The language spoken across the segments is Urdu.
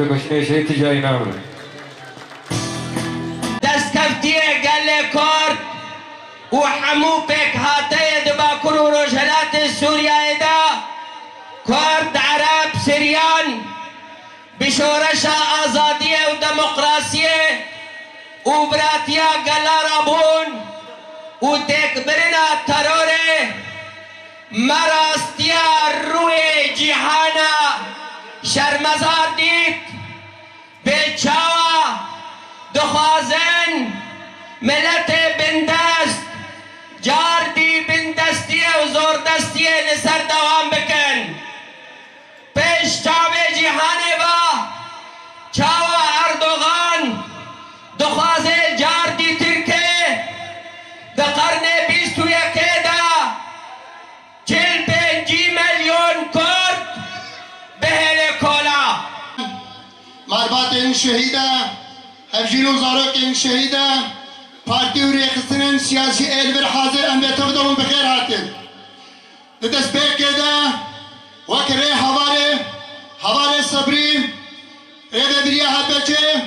بكشني شيء تجاي نامر دستكفتيه قال لي كورد وحمو بك هاتي دباكر ورجلات سوريا إدا كورد عرب سريان بشورشة آزادية وديمقراطية وبراتيا قلارابون وتكبرنا تروري مراستيا روی جهانا شرمزار دید بچاوا دخوازن ملت بندست جاردی بندستیه و زوردستیه لسر دوام بکن پیش چاوه جهانه با چاوا اردوغان دخوازه جاردی ترکه ده قرن 21 مرباطين شهيدة هفجينو زاروكين شهيدة بارتي وريخستنين سياسي البر حاضر أم بيتفضلون بخير هاتن تتسبيق كده وكري حوالي صبري ريدة بريا هاتبچه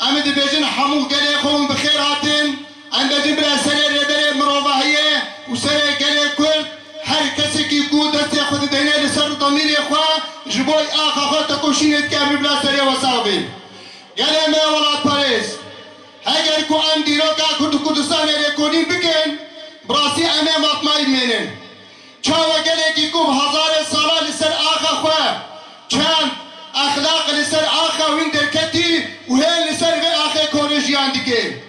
أم دبيجن حمو قلي خوم بخير هاتن أم بيجن بلا سري ريدة مروضاهية وسري قلي كل هر کسی کی کو دست خود دهنه لسر ضمیر خوا جبوی آخا خود تکوشینت که امی بلا سری و صاحبی گله می ولاد پاریس اگر کو ام دیروکا کردستان ریکونین بکن براسی امی مطمئن مینن چاو گله کی کو هزار ساله لسر آخا خوا چند اخلاق لسر آخا وین درکتی و هل لسر و آخا کونجیان دیگه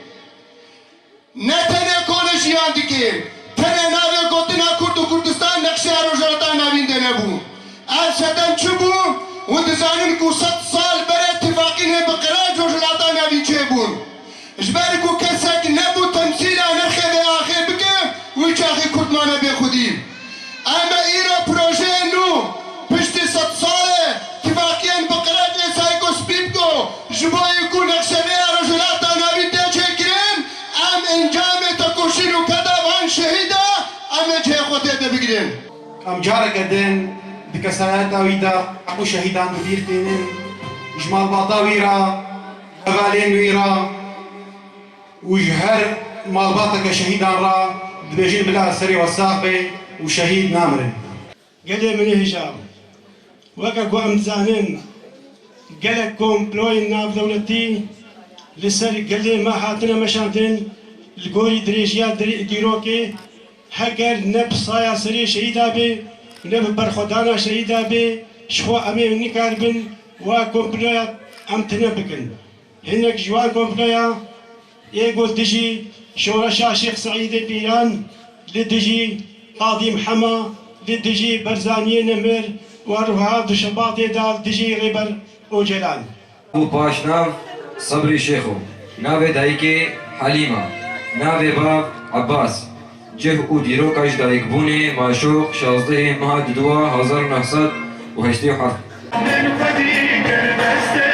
نه تنه کونجیان دیگه تنه ناوی گوتنا کردستان نقشه روجاتا ناوین دنه بو از شدن چه بو و دزانین کو 100 سال بر اتفاقی نه بقرار روجاتا ناوین چه بو جبر کو کسک نبو تمثیل نرخه و آخر بکه و چاخی کردمانه به خودی اما ایرا پروژه نو پشتی 100 ساله اتفاقیان بقرار سایکو سپیب کو جبایی کو نقشه و روجاتا ناوین ده چه کرن ام انجام تکوشین و کدوان شهیده أما جه خودت بگیرن. ام جاره کردن دکسایت آویدا اکو شهیدان بدیرتین جمال باطاویرا اغالین ویرا وجهر مال باطك شهيدان را دبيجين بلا سري والساقي وشهيد نامرن. قال من هشام وقعوا أمزانين قال كومبلوي ناف دولتي لسر قال ما حاتنا مشانتين الجوري دريجيات ديروكي هەگەر نەب سایە سەری شەهیدا بێ نەب بەرخۆدانە شەهیدا بێ شخوا ئەمێ نیکار بن وا کۆمپلۆیە ئەم تنە بکەن هەندێک جوان کۆمپلۆیە ئێگۆ دژی شۆڕەشا شێخ سەعیدی پیران لە دژی قاضی محەمە لە دژی بەرزانیە نەمر وەروەها دووشەباتێدا دژی ڕێبەر ئۆجەلان بو پاشناو صبری شیخو ناوێ دایکێ حەلیمە ناوێ باو عەباس جه او دیروکش دایک بونه ماشوق 16 ماه 2987